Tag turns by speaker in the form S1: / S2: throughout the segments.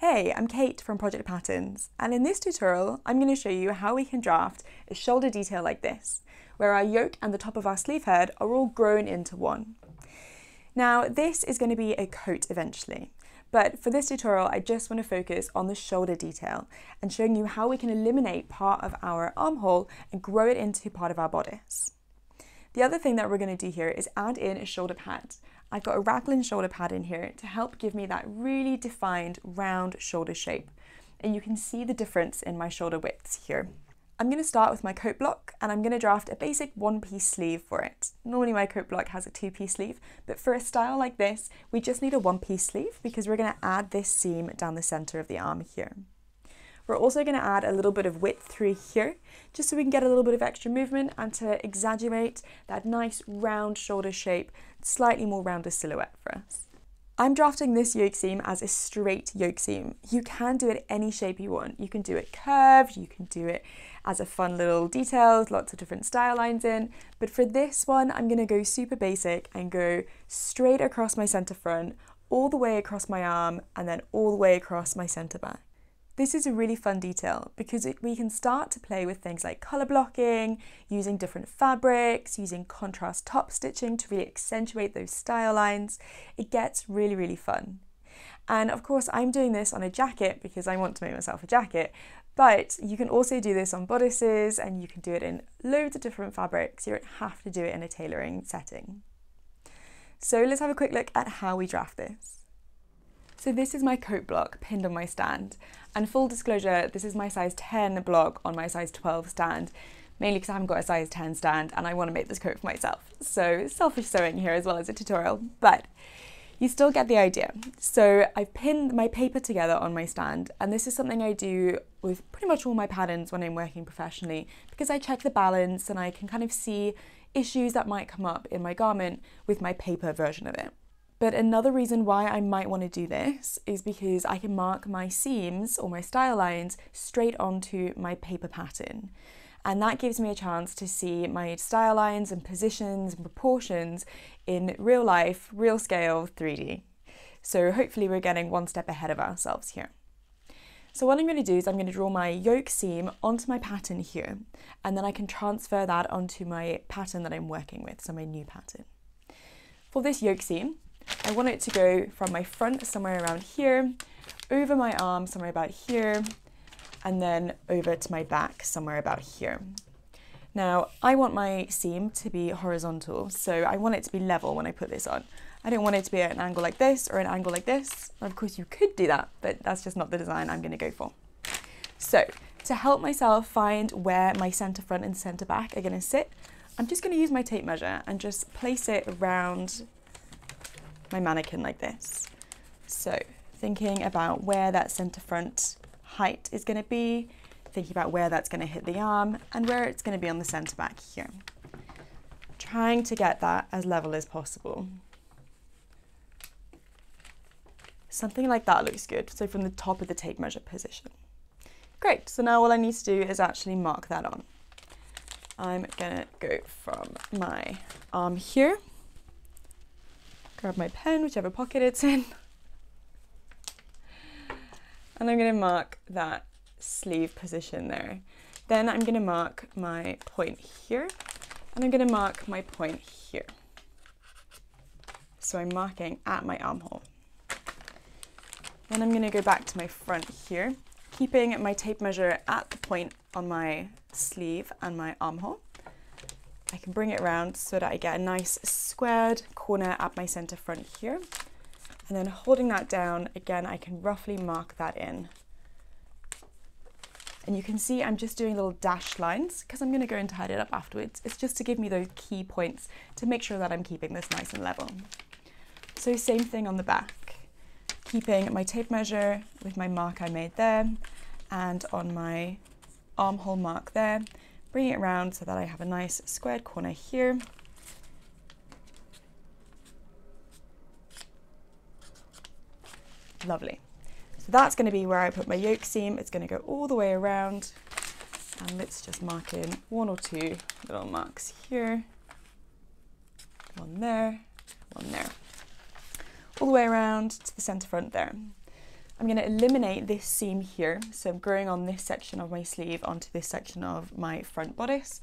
S1: Hey, I'm Kate from Project Patterns, and in this tutorial, I'm going to show you how we can draft a shoulder detail like this, where our yoke and the top of our sleeve head are all grown into one. Now, this is going to be a coat eventually, but for this tutorial, I just want to focus on the shoulder detail and showing you how we can eliminate part of our armhole and grow it into part of our bodice. The other thing that we're going to do here is add in a shoulder pad. I've got a raglan shoulder pad in here to help give me that really defined round shoulder shape. And you can see the difference in my shoulder widths here. I'm going to start with my coat block and I'm going to draft a basic one-piece sleeve for it. Normally my coat block has a two-piece sleeve, but for a style like this, we just need a one-piece sleeve because we're going to add this seam down the center of the arm here. We're also going to add a little bit of width through here, just so we can get a little bit of extra movement and to exaggerate that nice round shoulder shape, slightly more rounder silhouette for us. I'm drafting this yoke seam as a straight yoke seam. You can do it any shape you want. You can do it curved, you can do it as a fun little detail with lots of different style lines in, but for this one, I'm going to go super basic and go straight across my center front, all the way across my arm, and then all the way across my center back. This is a really fun detail because we can start to play with things like colour blocking, using different fabrics, using contrast top stitching to really accentuate those style lines. It gets really, really fun. And of course, I'm doing this on a jacket because I want to make myself a jacket, but you can also do this on bodices and you can do it in loads of different fabrics. You don't have to do it in a tailoring setting. So let's have a quick look at how we draft this. So this is my coat block pinned on my stand, and full disclosure, this is my size 10 block on my size 12 stand, mainly because I haven't got a size 10 stand and I want to make this coat for myself. So selfish sewing here as well as a tutorial, but you still get the idea. So I've pinned my paper together on my stand, and this is something I do with pretty much all my patterns when I'm working professionally because I check the balance and I can kind of see issues that might come up in my garment with my paper version of it. But another reason why I might want to do this is because I can mark my seams or my style lines straight onto my paper pattern. And that gives me a chance to see my style lines and positions and proportions in real life, real scale, 3D. So hopefully we're getting one step ahead of ourselves here. So what I'm going to do is I'm going to draw my yoke seam onto my pattern here, and then I can transfer that onto my pattern that I'm working with, so my new pattern. For this yoke seam, I want it to go from my front somewhere around here, over my arm somewhere about here, and then over to my back somewhere about here. Now, I want my seam to be horizontal, so I want it to be level when I put this on. I don't want it to be at an angle like this or an angle like this. Of course, you could do that, but that's just not the design I'm going to go for. So, to help myself find where my center front and center back are going to sit, I'm just going to use my tape measure and just place it around my mannequin like this. So thinking about where that center front height is going to be, thinking about where that's going to hit the arm and where it's going to be on the center back here. Trying to get that as level as possible. Something like that looks good. So from the top of the tape measure position. Great, so now all I need to do is actually mark that on. I'm gonna go from my arm here, grab my pen, whichever pocket it's in, and I'm going to mark that sleeve position there. Then I'm going to mark my point here, and I'm going to mark my point here. So I'm marking at my armhole. Then I'm going to go back to my front here, keeping my tape measure at the point on my sleeve and my armhole. I can bring it around so that I get a nice squared corner at my center front here. And then holding that down, again, I can roughly mark that in. And you can see I'm just doing little dashed lines because I'm going to go and tidy it up afterwards. It's just to give me those key points to make sure that I'm keeping this nice and level. So same thing on the back, keeping my tape measure with my mark I made there and on my armhole mark there. Bring it around so that I have a nice squared corner here. Lovely. So that's going to be where I put my yoke seam. It's going to go all the way around. And let's just mark in one or two little marks here. One there, one there. All the way around to the center front there. I'm going to eliminate this seam here. So I'm growing on this section of my sleeve onto this section of my front bodice.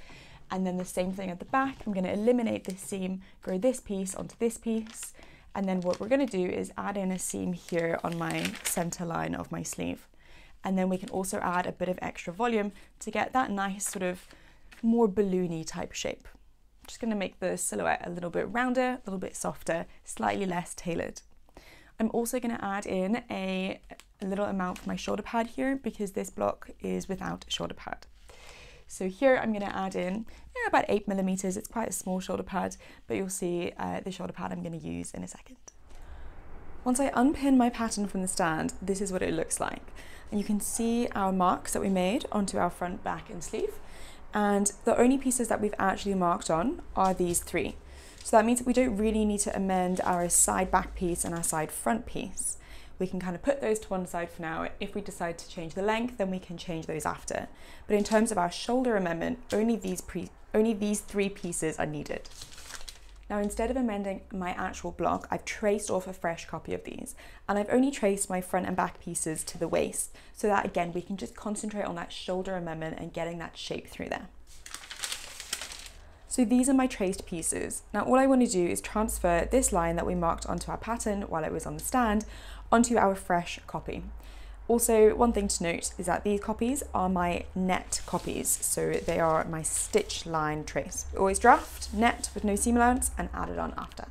S1: And then the same thing at the back. I'm going to eliminate this seam, grow this piece onto this piece. And then what we're going to do is add in a seam here on my center line of my sleeve. And then we can also add a bit of extra volume to get that nice sort of more balloony type shape. Just going to make the silhouette a little bit rounder, a little bit softer, slightly less tailored. I'm also going to add in a little amount for my shoulder pad here because this block is without a shoulder pad. So here I'm going to add in about 8 millimeters. It's quite a small shoulder pad, but you'll see the shoulder pad I'm going to use in a second. Once I unpin my pattern from the stand, this is what it looks like. And you can see our marks that we made onto our front, back and sleeve. And the only pieces that we've actually marked on are these three. So that means that we don't really need to amend our side back piece and our side front piece. We can kind of put those to one side for now. If we decide to change the length, then we can change those after. But in terms of our shoulder amendment, only these three pieces are needed. Now, instead of amending my actual block, I've traced off a fresh copy of these, and I've only traced my front and back pieces to the waist, so that again, we can just concentrate on that shoulder amendment and getting that shape through there. So these are my traced pieces. Now, all I want to do is transfer this line that we marked onto our pattern while it was on the stand onto our fresh copy. Also, one thing to note is that these copies are my net copies, so they are my stitch line trace. Always draft, net with no seam allowance, and add it on after.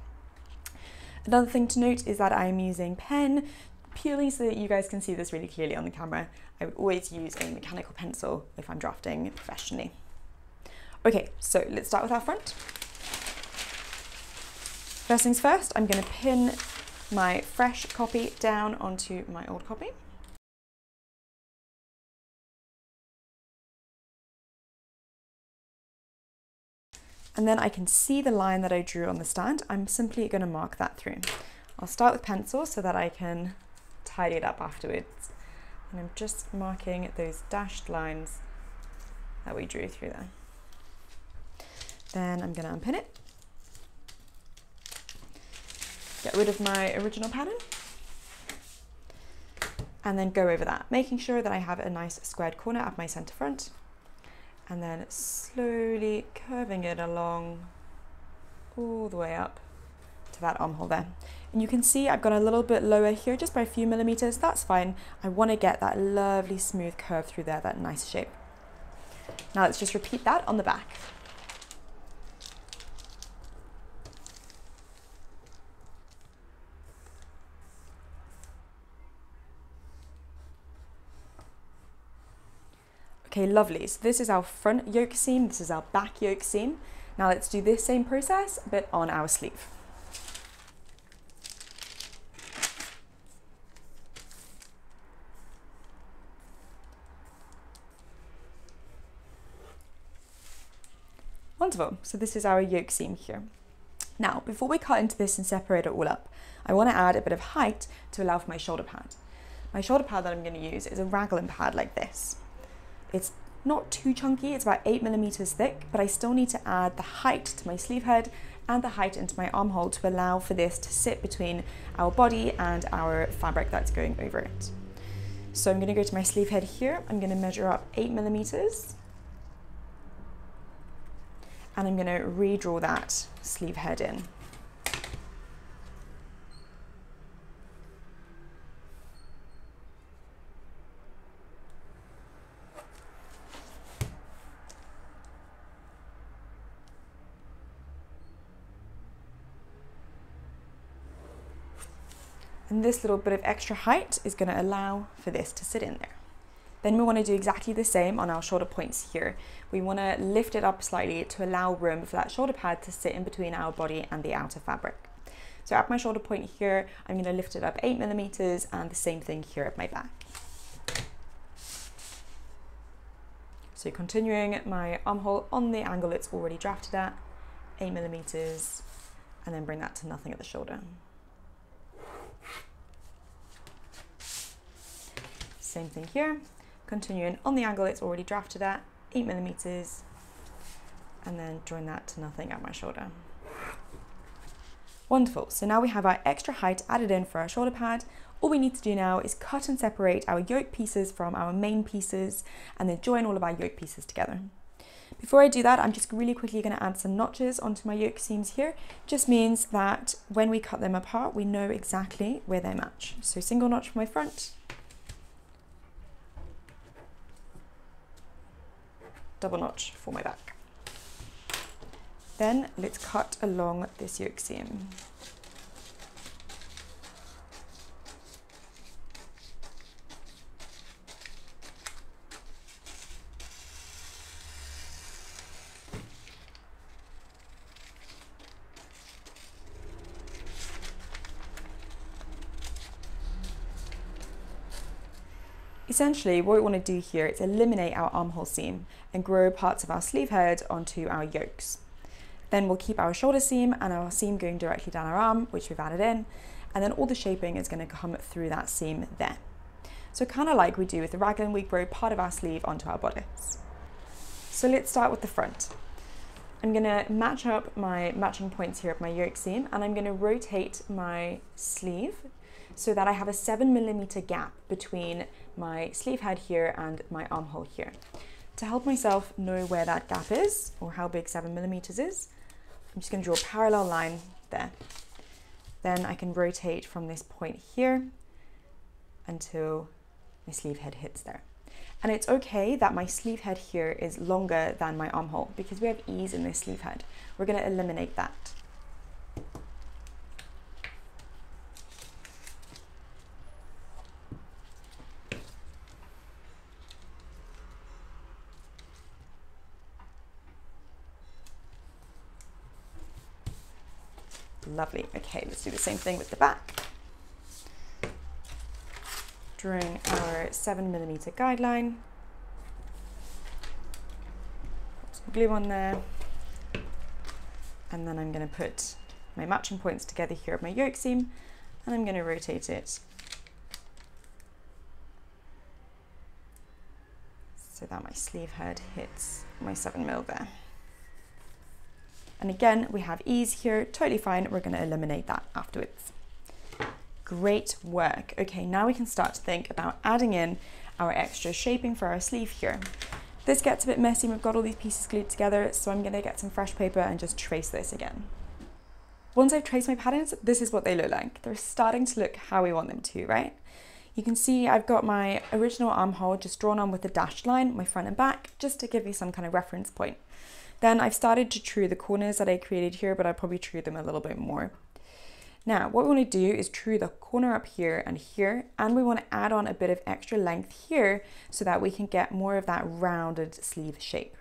S1: Another thing to note is that I'm using pen purely so that you guys can see this really clearly on the camera. I would always use a mechanical pencil if I'm drafting professionally. Okay, so let's start with our front. First things first, I'm going to pin my fresh copy down onto my old copy. And then I can see the line that I drew on the stand. I'm simply going to mark that through. I'll start with pencil so that I can tidy it up afterwards. And I'm just marking those dashed lines that we drew through there. Then I'm going to unpin it. Get rid of my original pattern. And then go over that, making sure that I have a nice squared corner at my center front. And then slowly curving it along all the way up to that armhole there. And you can see I've gone a little bit lower here, just by a few millimeters. That's fine. I want to get that lovely smooth curve through there, that nice shape. Now let's just repeat that on the back. Okay, lovely. So this is our front yoke seam, this is our back yoke seam. Now let's do this same process, but on our sleeve. Wonderful. So this is our yoke seam here. Now, before we cut into this and separate it all up, I want to add a bit of height to allow for my shoulder pad. My shoulder pad that I'm going to use is a raglan pad like this. It's not too chunky, it's about 8 millimeters thick, but I still need to add the height to my sleeve head and the height into my armhole to allow for this to sit between our body and our fabric that's going over it. So I'm going to go to my sleeve head here, I'm going to measure up 8 millimeters, and I'm going to redraw that sleeve head in. And this little bit of extra height is going to allow for this to sit in there. Then we want to do exactly the same on our shoulder points here. We want to lift it up slightly to allow room for that shoulder pad to sit in between our body and the outer fabric. So at my shoulder point here, I'm going to lift it up 8 millimeters, and the same thing here at my back. So continuing my armhole on the angle it's already drafted at, 8 millimeters, and then bring that to nothing at the shoulder. Same thing here, continuing on the angle it's already drafted at, 8 millimeters, and then join that to nothing at my shoulder. Wonderful, so now we have our extra height added in for our shoulder pad. All we need to do now is cut and separate our yoke pieces from our main pieces and then join all of our yoke pieces together. Before I do that, I'm just really quickly going to add some notches onto my yoke seams here. Just means that when we cut them apart, we know exactly where they match. So single notch for my front, double notch for my back. Then let's cut along this yoke seam. Essentially, what we want to do here is eliminate our armhole seam and grow parts of our sleeve head onto our yokes. Then we'll keep our shoulder seam and our seam going directly down our arm, which we've added in, and then all the shaping is going to come through that seam there. So kind of like we do with the raglan, we grow part of our sleeve onto our bodice. So let's start with the front. I'm going to match up my matching points here of my yoke seam, and I'm going to rotate my sleeve so that I have a 7mm gap between my sleeve head here and my armhole here. To help myself know where that gap is, or how big 7mm is, I'm just going to draw a parallel line there. Then I can rotate from this point here until my sleeve head hits there. And it's okay that my sleeve head here is longer than my armhole because we have ease in this sleeve head. We're going to eliminate that. Lovely. Okay, let's do the same thing with the back. Drawing our 7mm guideline. Put some glue on there. And then I'm going to put my matching points together here of my yoke seam, and I'm going to rotate it so that my sleeve head hits my 7mm there. And again, we have ease here, totally fine. We're going to eliminate that afterwards. Great work. Okay, now we can start to think about adding in our extra shaping for our sleeve here. This gets a bit messy. We've got all these pieces glued together, so I'm going to get some fresh paper and just trace this again. Once I've traced my patterns, this is what they look like. They're starting to look how we want them to, right? You can see I've got my original armhole just drawn on with the dashed line, my front and back, just to give you some kind of reference point. Then I've started to true the corners that I created here, but I'll probably true them a little bit more. Now, what we want to do is true the corner up here, and we want to add on a bit of extra length here so that we can get more of that rounded sleeve shape.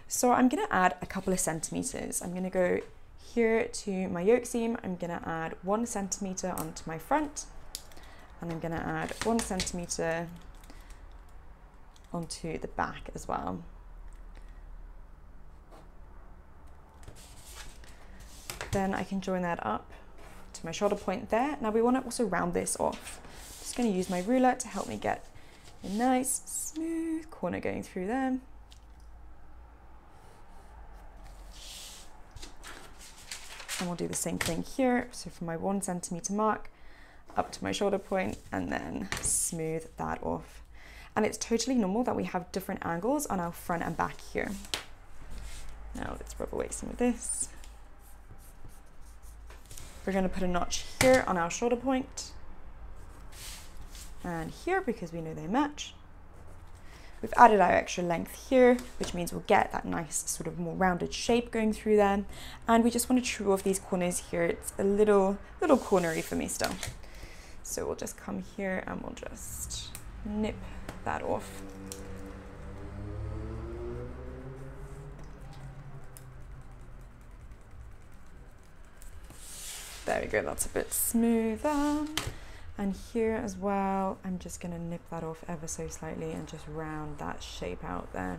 S1: So I'm going to add a couple of centimeters. I'm going to go here to my yoke seam. I'm going to add 1 centimeter onto my front, and I'm going to add 1 centimeter onto the back as well. Then I can join that up to my shoulder point there. Now we want to also round this off. I'm just going to use my ruler to help me get a nice smooth corner going through there. And we'll do the same thing here. So from my 1 centimeter mark up to my shoulder point, and then smooth that off. And it's totally normal that we have different angles on our front and back here. Now let's rub away some of this. We're going to put a notch here on our shoulder point and here because we know they match. We've added our extra length here, which means we'll get that nice sort of more rounded shape going through there. And we just want to true off these corners here. It's a little cornery for me still. So we'll just come here and we'll just nip that off. There we go, that's a bit smoother. And here as well, I'm just gonna nip that off ever so slightly and just round that shape out there.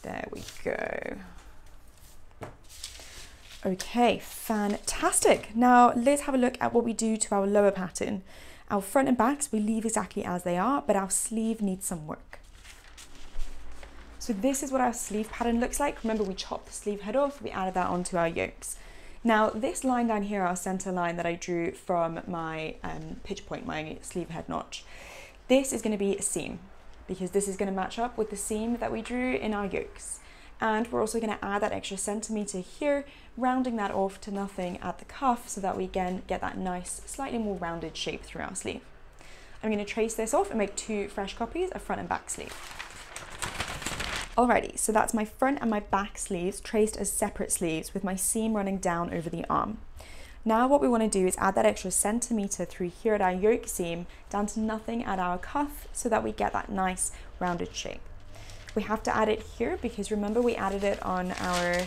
S1: There we go. Okay, fantastic. Now let's have a look at what we do to our lower pattern. Our front and backs we leave exactly as they are, but our sleeve needs some work. So this is what our sleeve pattern looks like. Remember, we chopped the sleeve head off, we added that onto our yokes. Now this line down here, our center line that I drew from my pitch point, my sleeve head notch, this is going to be a seam because this is going to match up with the seam that we drew in our yokes. And we're also going to add that extra centimeter here, rounding that off to nothing at the cuff so that we again get that nice, slightly more rounded shape through our sleeve. I'm going to trace this off and make 2 fresh copies of front and back sleeve. Alrighty, so that's my front and my back sleeves traced as separate sleeves with my seam running down over the arm. Now what we want to do is add that extra centimeter through here at our yoke seam down to nothing at our cuff so that we get that nice rounded shape. We have to add it here because remember we added it on our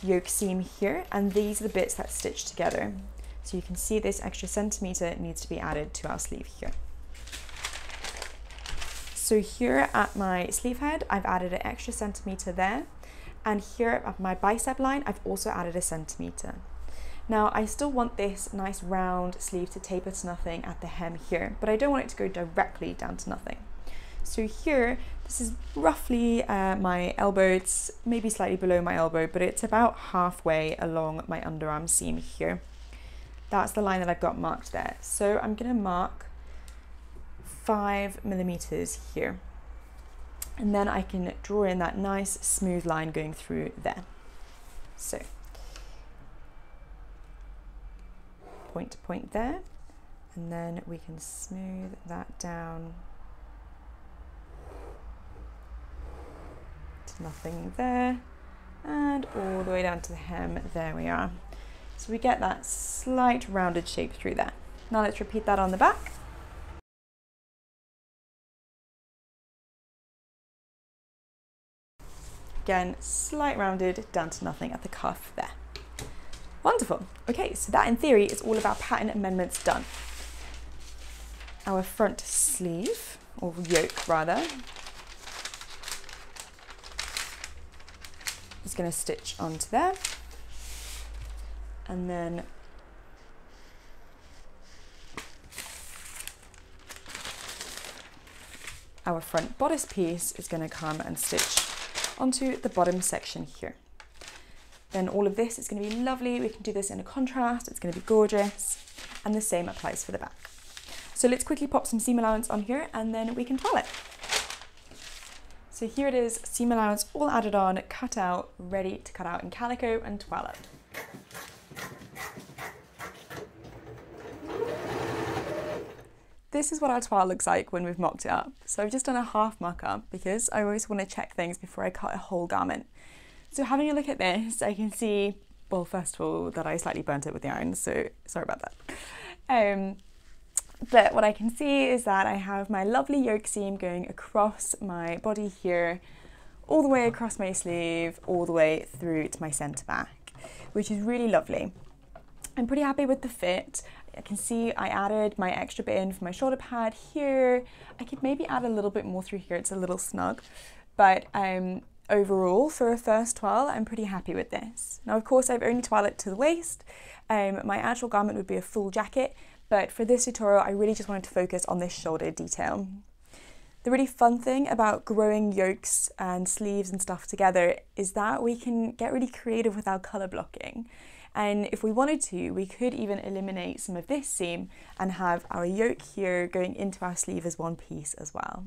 S1: yoke seam here, and these are the bits that stitch together. So you can see this extra centimeter needs to be added to our sleeve here. So here at my sleeve head, I've added an extra centimeter there, and here at my bicep line, I've also added a centimeter. Now I still want this nice round sleeve to taper to nothing at the hem here, but I don't want it to go directly down to nothing. So here, this is roughly my elbow, it's maybe slightly below my elbow, but it's about halfway along my underarm seam here. That's the line that I've got marked there. So I'm gonna mark 5 millimeters here. And then I can draw in that nice smooth line going through there. So, point to point there, and then we can smooth that down to nothing there, and all the way down to the hem, there we are. So we get that slight rounded shape through there. Now let's repeat that on the back. Again, slight rounded down to nothing at the cuff there. Wonderful. Okay, so that in theory is all of our pattern amendments done. Our front sleeve, or yoke rather, is going to stitch onto there. And then our front bodice piece is going to come and stitch onto the bottom section here. Then all of this is going to be lovely. We can do this in a contrast. It's going to be gorgeous. And the same applies for the back. So let's quickly pop some seam allowance on here and then we can toile it. So here it is, seam allowance all added on, cut out, ready to cut out in calico and toile it. This is what our toile looks like when we've mocked it up. So I've just done a half mock up because I always want to check things before I cut a whole garment. So having a look at this, I can see, well, first of all, that I slightly burnt it with the iron, so sorry about that. But what I can see is that I have my lovely yoke seam going across my body here, all the way across my sleeve, all the way through to my centre back, which is really lovely. I'm pretty happy with the fit. I can see I added my extra bit in for my shoulder pad here. I could maybe add a little bit more through here, it's a little snug, but overall for a first toile, I'm pretty happy with this. Now of course I've only toiled it to the waist. My actual garment would be a full jacket, but for this tutorial I really just wanted to focus on this shoulder detail. The really fun thing about growing yokes and sleeves and stuff together is that we can get really creative with our colour blocking. And if we wanted to, we could even eliminate some of this seam and have our yoke here going into our sleeve as one piece as well.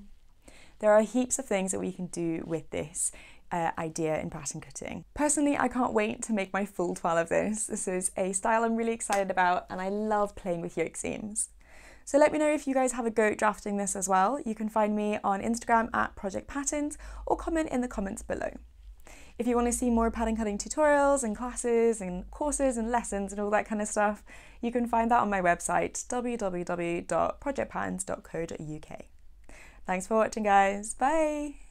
S1: There are heaps of things that we can do with this idea in pattern cutting. Personally, I can't wait to make my full toile of this. This is a style I'm really excited about and I love playing with yoke seams. So let me know if you guys have a go at drafting this as well. You can find me on Instagram at Project Patterns or comment in the comments below. If you want to see more pattern cutting tutorials and classes and courses and lessons and all that kind of stuff, you can find that on my website www.projectpatterns.co.uk. Thanks for watching guys, bye!